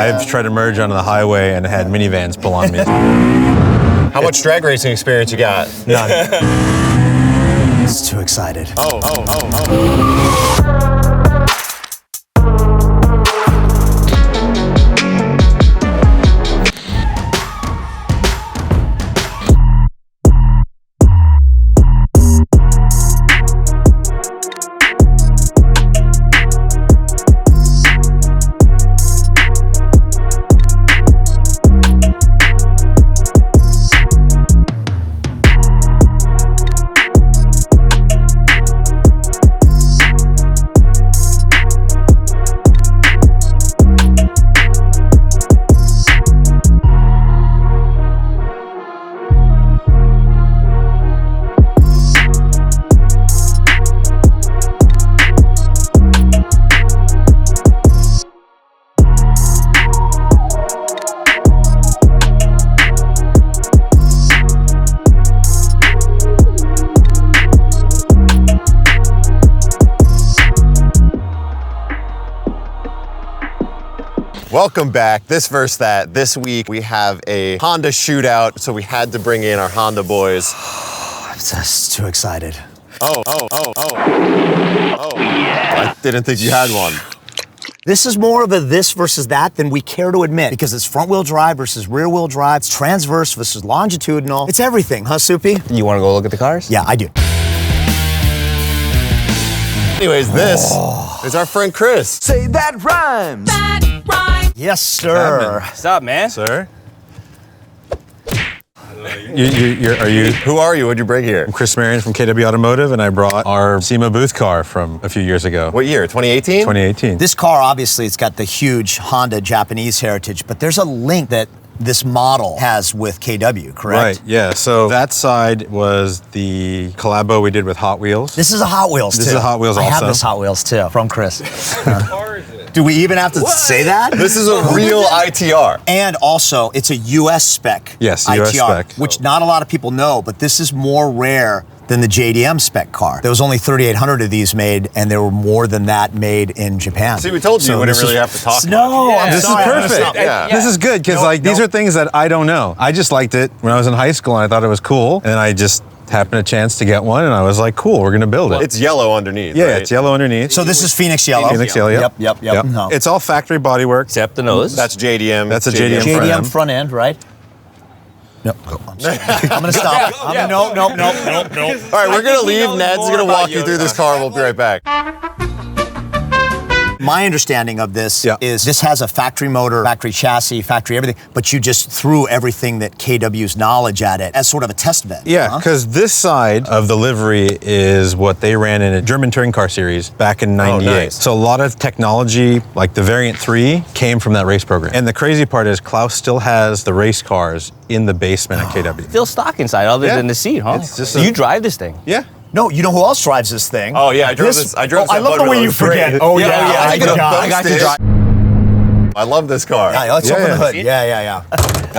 I've tried to merge onto the highway and had minivans pull on me. How much drag racing experience you got? None. It's too excited. Oh. Welcome back. This versus that. This week we have a Honda shootout, so we had to bring in our Honda boys. I'm just too excited. Oh. I didn't think you had one. This is more of a this versus that than we care to admit, because it's front-wheel drive versus rear-wheel drive, it's transverse versus longitudinal. It's everything, huh, Soupy? You want to go look at the cars? Yeah, I do. Anyways, this is our friend Chris. Say that rhymes. That rhymes. Yes, sir. What's up, man? Sir? Are you? Who are you? What'd you bring here? I'm Chris Marion from KW Automotive, and I brought our SEMA booth car from a few years ago. What year? 2018? 2018. This car, obviously, it's got the huge Honda Japanese heritage, but there's a link that this model has with KW, correct? Right, yeah. So that side was the collabo we did with Hot Wheels. This is a Hot Wheels, too. This is a Hot Wheels I have also. this Hot Wheels, too, from Chris. Do we even have to say that? This is a real ITR. And also, it's a US spec Yes, ITR, US spec. which not a lot of people know, but this is more rare than the JDM spec car. There was only 3,800 of these made, and there were more than that made in Japan. See, we told you you wouldn't really have to talk No, much. I'm This is sorry, I'm perfect. gonna stop. This is good, because these are things that I don't know. I just liked it when I was in high school, and I thought it was cool, and then I just happened a chance to get one, and I was like, cool, we're gonna build it. It's yellow underneath, Yeah, right? it's yellow underneath. So this is Phoenix yellow. Phoenix yellow, yep. Yep. No. It's all factory bodywork. Except the nose. That's JDM. That's a JDM front JDM end. front end, right? No, I'm gonna stop. Nope. All right, we're gonna leave. Ned's gonna walk you through this car. We'll be right back. My understanding of this Yeah. is this has a factory motor, factory chassis, factory everything, but you just threw everything that KW's knowledge at it as sort of a test bed. Yeah, huh? because this side of the livery is what they ran in a German touring car series back in '98. nice. So a lot of technology, like the Variant 3, came from that race program. And the crazy part is Klaus still has the race cars in the basement at KW. Still stock inside, other Yeah. than the seat, huh? It's just So a- you drive this thing? Yeah. No, you know who else drives this thing? Oh, yeah, I drove this. I drove this I at love the Budweiser. way It you was great. forget. Oh, yeah. I got to drive. I love this car. Yeah, let's open the hood. See? Yeah.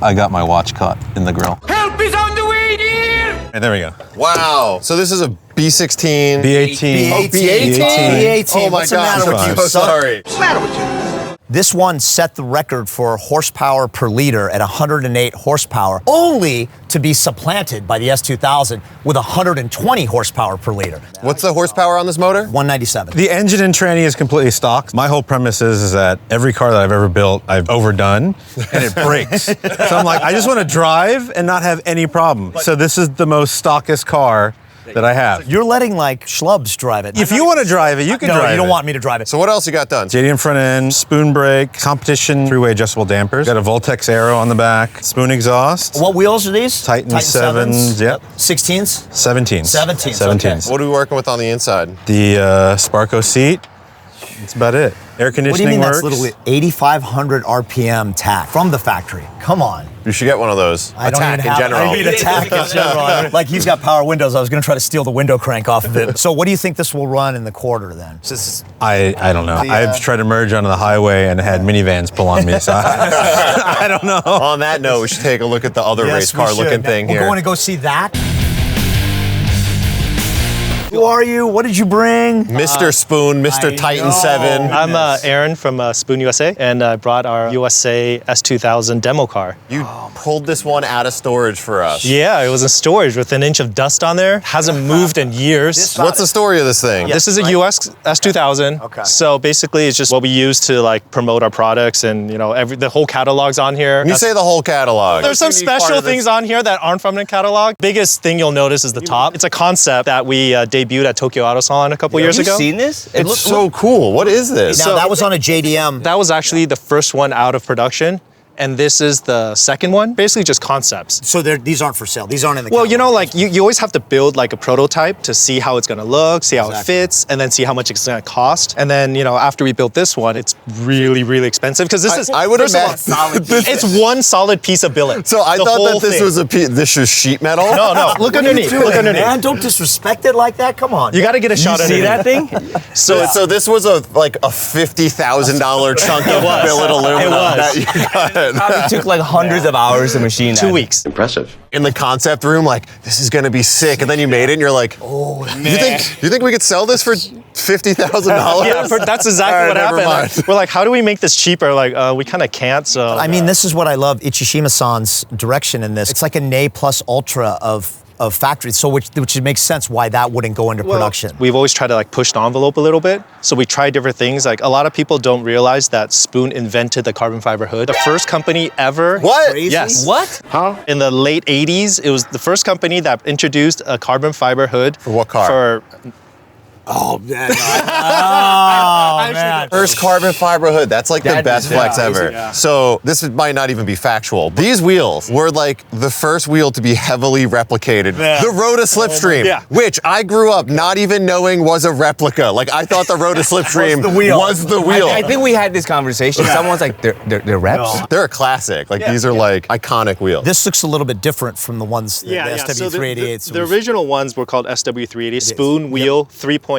I got my watch caught in the grill. Help is on the way, dear. And there we go. Wow. So this is a B16. B18. Oh, B18. B18. Oh, my What's the gosh. matter with I'm you, so son? sorry. This one set the record for horsepower per liter at 108 horsepower, only to be supplanted by the S2000 with 120 horsepower per liter. What's the horsepower on this motor? 197. The engine and tranny is completely stock. My whole premise is that every car that I've ever built, I've overdone, and it breaks. So I'm like, I just want to drive and not have any problem. So this is the most stockest car that I have. You're letting like schlubs drive it. If you want to drive it, you can drive it. No, you don't want me to drive it. So what else you got done? JDM front end, spoon brake, competition three-way adjustable dampers. Got a Voltex Aero on the back, spoon exhaust. What wheels are these? Titan 7s, yep. 16s? 17s. 17s, 17s. What are we working with on the inside? The Sparco seat. That's about it. Air What do you conditioning mean works. that's literally 8,500 RPM tack from the factory? Come on. You should get one of those. I don't Attack even in have general. I mean, attack in general. Like he's got power windows. I was going to try to steal the window crank off of it. So what do you think this will run in the quarter then? I don't know. I've tried to merge onto the highway and had minivans pull on me, so I don't know. On that note, we should take a look at the other race car looking thing We're here. going to go see that. Who are you? What did you bring? Mr. Spoon, Mr. I Titan know. 7. I'm Aaron from Spoon USA, and I brought our USA S2000 demo car. You pulled this one out of storage for us. Yeah, it was in storage with an inch of dust on there. Hasn't moved in years. What's the story of this thing? This is a US S2000. Okay. So basically, it's just what we use to like promote our products, and you know, the whole catalog's on here. You say the whole catalog. There's some That's a unique part special of this. things on here that aren't from the catalog. Biggest thing you'll notice is the top. It's a concept that we debuted at Tokyo Auto Salon a couple years Have you ago. seen this? It's so cool. What is this? Now, that was on a JDM. That was actually the first one out of production, and this is the second one. Basically just concepts. So these aren't for sale. These aren't in the Well, you know, catalog. like you always have to build like a prototype to see how it's gonna look, see how it fits, and then see how much it's gonna cost. And then, you know, after we built this one, it's really, really expensive because this is, I would first of all, imagine. it's one solid piece of billet. So I The thought whole that this thing. was this was sheet metal. No, look What are you underneath. doing, Look underneath. man? Don't disrespect it like that. Come on. You got to get a shot See underneath. that thing? So this was a $50,000 chunk of billet aluminum was. that you got. Probably took like hundreds of hours to machine that. 2 weeks. In the concept room, like, this is gonna be sick, and then you made it, and you're like, oh, you think we could sell this for $50,000? Yeah, that's exactly All right, what never happened. mind. We're like, how do we make this cheaper? Like, we kind of can't. So I mean, this is what I love Ichishima-san's direction in this. It's like a Ne plus ultra of factories, so which makes sense why that wouldn't go into production. We've always tried to like push the envelope a little bit. So we tried different things. Like a lot of people don't realize that Spoon invented the carbon fiber hood. The first company ever. What? Crazy? Yes. What? In the late 80s, it was the first company that introduced a carbon fiber hood. For what car? For Oh, man. Oh, man. First carbon fiber hood. That's like the That best is flex crazy, ever. yeah. So this might not even be factual. These wheels were like the first wheel to be heavily replicated. Yeah. The Rota Slipstream, Yeah. which I grew up not even knowing was a replica. Like I thought the Rota Slipstream was the wheel. I think we had this conversation. Someone's like, they're reps? They're a classic. Like these are like iconic wheels. This looks a little bit different from the ones, the So SW388s. the original ones were called SW380. Spoon wheel, 3.88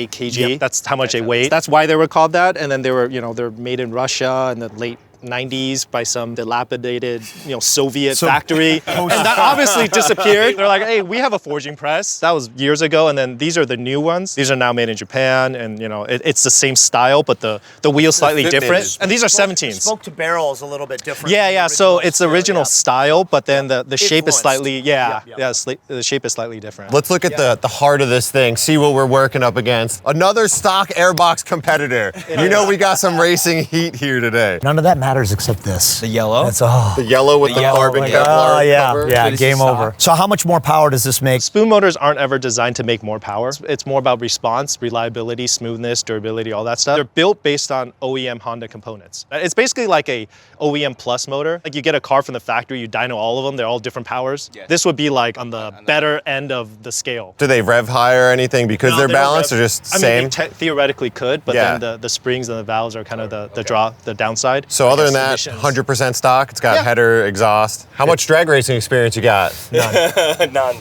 kg. Yep. That's how much they weigh. That's why they were called that. And then they were, you know, they're made in Russia in the late 90s by some dilapidated, you know, Soviet factory. And that obviously disappeared. They're like, hey, we have a forging press. That was years ago. And then these are the new ones. These are now made in Japan. And, you know, it's the same style, but the wheel's slightly fitment different. is- And these are 17s. Spoke to barrel is a little bit different. Yeah. So it's the original style, but then the shape is Influenced. slightly, Yeah. the shape is slightly different. Let's look at the heart of this thing, see what we're working up against. Another stock airbox competitor. You know we got some racing heat here today. None of that matters except this. The yellow? That's The yellow with the yellow, carbon like, Kevlar yeah, cover. yeah, So this game is over. stock. So how much more power does this make? Spoon motors aren't ever designed to make more power. It's more about response, reliability, smoothness, durability, all that stuff. They're built based on OEM Honda components. It's basically like a OEM Plus motor. Like you get a car from the factory, you dyno all of them, they're all different powers. Yes. This would be like on the better end of the scale. Do they rev higher or anything because No, they're they don't balanced rev- or just I same? mean, they theoretically could, but Yeah. then the springs and the valves are kind of the downside. So other than that, Against emissions. 100% stock. It's got Yeah. header, exhaust. How much drag racing experience you got?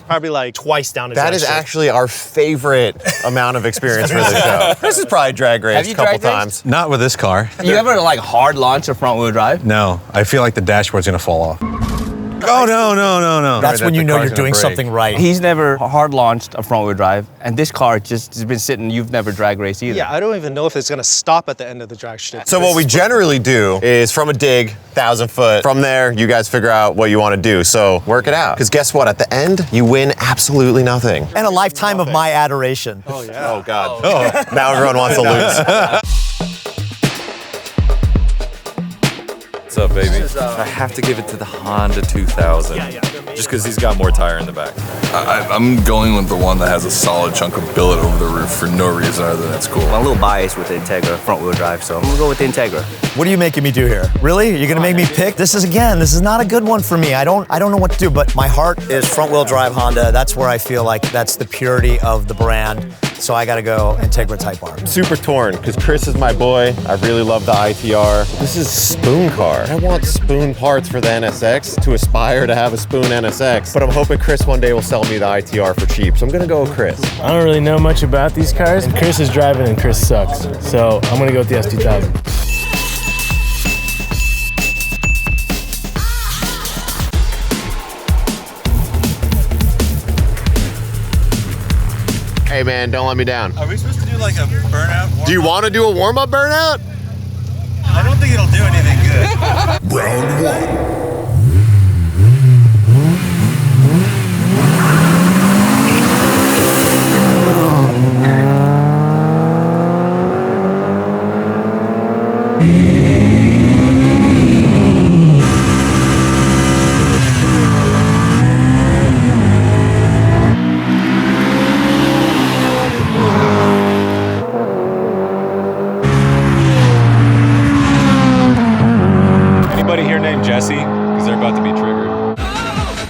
Probably like twice down That is actually our favorite amount of experience for the show. This is probably drag raced you a couple drag raced? times. Not with this car. You ever like hard launch a front wheel drive? No, I feel like the dashboard's gonna fall off. Oh, no. That's when you know The car's you're gonna doing break. something right. He's never hard launched a front wheel drive, and this car just has been sitting. You've never drag raced either. Yeah, I don't even know if it's gonna stop at the end of the drag strip. So what we generally do is from a dig, 1,000 foot. From there, you guys figure out what you want to do. So work it out. Because guess what? At the end, you win absolutely nothing. And a lifetime of my adoration. Oh, God. Now everyone wants to lose. What's up, baby? I have to give it to the Honda 2000. Just because he's got more tire in the back. I'm going with the one that has a solid chunk of billet over the roof for no reason other than it's cool. I'm a little biased with the Integra front wheel drive, so I'm gonna go with the Integra. What are you making me do here? Really? You're gonna make me pick? This is not a good one for me. I don't know what to do, but my heart is front wheel drive Honda. That's where I feel like that's the purity of the brand. So I gotta go Integra Type R. Super torn because Chris is my boy. I really love the ITR. This is Spoon car. I want Spoon parts for the NSX to aspire to have a Spoon NSX, but I'm hoping Chris one day will sell me the ITR for cheap. So I'm gonna go with Chris. I don't really know much about these cars, and Chris is driving and Chris sucks. So I'm gonna go with the S2000. Hey man, don't let me down. Are we supposed to do like a burnout? Do you want to do a warm-up burnout? I don't think it'll do anything good. Round 1.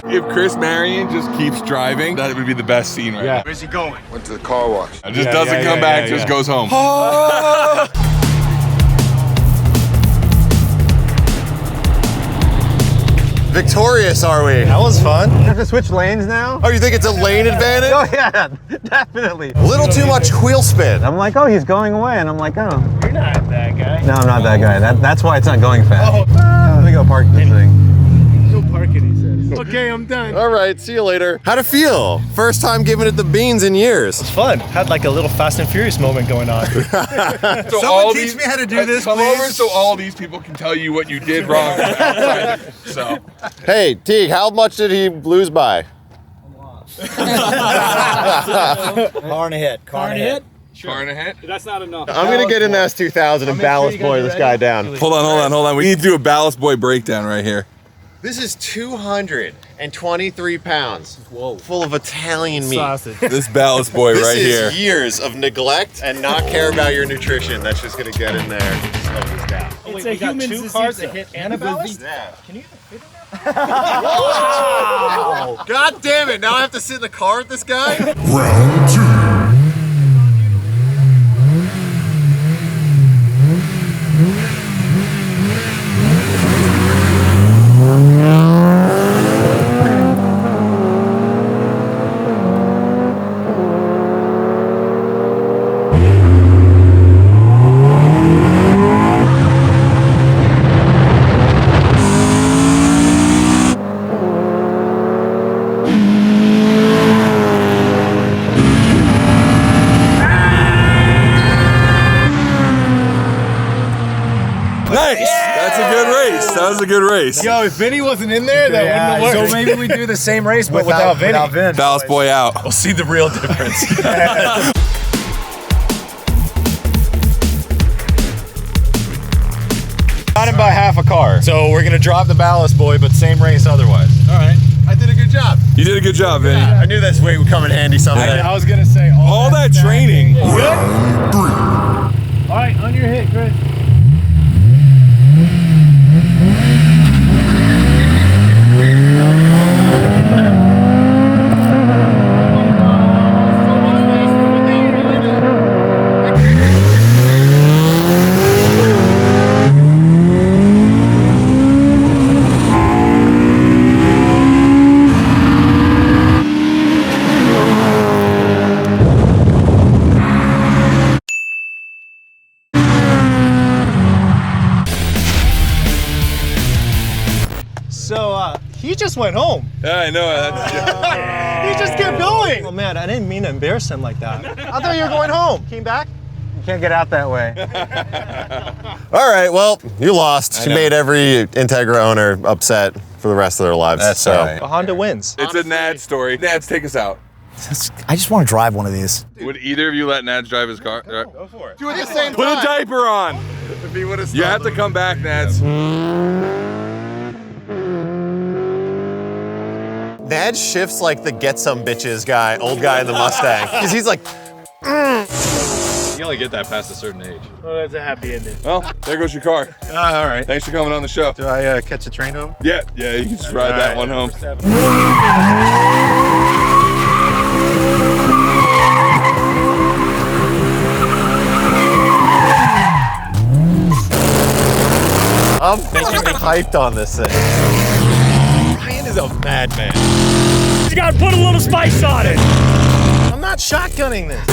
If Chris Marion just keeps driving, that would be the best scene right now. Where's he going? Went to the car wash. It just doesn't come back, just goes home. Victorious, are we? That was fun. You have to switch lanes now? Oh, you think it's a lane advantage? Oh yeah, definitely. A little too much wheel spin. I'm like, oh, he's going away, and I'm like, oh. You're not that guy. No, I'm not that guy. That's why it's not going fast. Let me go park this thing. Go park it, he says. Okay, I'm done. All right, see you later. How'd it feel? First time giving it the beans in years. It's fun. Had like a little Fast and Furious moment going on. So Someone teach me how to do this, come please. over so all these people can tell you what you did wrong. So, Hey, Teague, how much did he lose by? Car and a hit. car and a hit. That's not enough. I'm gonna get in the S2000 and ballast boy this guy down. Hold on. We need to do a ballast boy breakdown right here. This is 223 pounds. Whoa. Full of Italian meat. Sausage. This ballast boy right here. This is years of neglect and not care about your nutrition. That's just gonna get in there and slow this down. It's a human two cars that hit and a ballast? Yeah. Can you even fit in Wow! God damn it! Now I have to sit in the car with this guy? Round 2. Nice. That's a good race. That was a good race. Yo, if Vinny wasn't in there, that wouldn't have worked. So maybe we do the same race, but without Vinny. Ballast boy out. We'll see the real difference. Got him by half a car. So we're gonna drop the ballast boy, but same race otherwise. All right. I did a good job. You did a good job, Vinny. I knew this weight would come in handy someday. I was gonna say All that training. Round 3. All right, on your hit, Chris. So he just went home. Yeah, I know. He just kept going. Oh man, I didn't mean to embarrass him like that. I thought you were going home. Came back? You can't get out that way. All right, well, you lost. You made every Integra owner upset for the rest of their lives. That's so. right. The Honda wins. It's a Nads story. Nads, take us out. I just want to drive one of these. Would either of you let Nads drive his car? Go for it. Do it at the same Put time. a diaper on. If he would've You have to come back, Nads. Nad shifts like the get some bitches guy, old guy in the Mustang. Because he's like, You only get that past a certain age. Oh, that's a happy ending. Well, there goes your car. All right. Thanks for coming on the show. Do I catch a train home? Yeah, you can just ride that one home. I'm hyped on this thing. Ryan is a madman. You gotta put a little spice on it. I'm not shotgunning this.